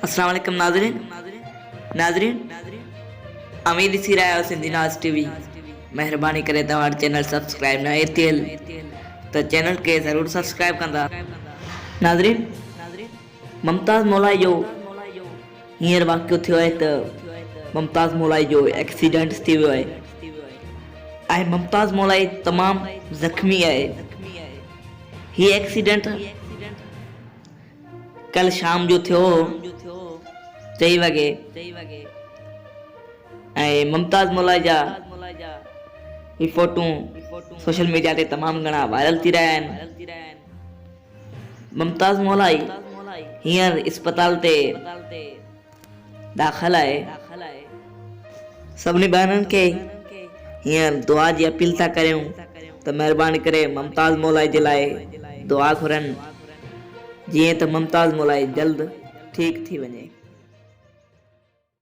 अस्सलाम वालेकुम नाज़रीन नाज़रीन उम्मीद थी रहियो सिंधी नाज़ टीवी महिरबानी करे तव्हां चैनल सब्सक्राइब न थियल तो चैनल के ज़रूर सब्सक्राइब कंदा। नाज़रीन मुमताज़ मौलाई जो हींअर वाक़ियो थियो है तो मुमताज़ मौलाई जो एक्सीडेंट थी वियो है ऐं मुमताज़ मौलाई तमाम ज़ख्मी है। ये एक्सीडेंट कल शाम जो थियो 4 वगे ऐं मुमताज़ मौलाई जा ही फोटू सोशल मीडिया ते तमाम घणा वायरल थी रहा है। मुमताज़ मौलाई हींअर अस्पताल ते दाखिल है। सभिनी बहननि के हींअर दुआ जी अपील था करूं तो महिरबानी करे मुमताज़ मौलाई जे लाइ दुआ घुरनि जीअं त मुमताज़ मौलाई जल्द ठीक थी वञे।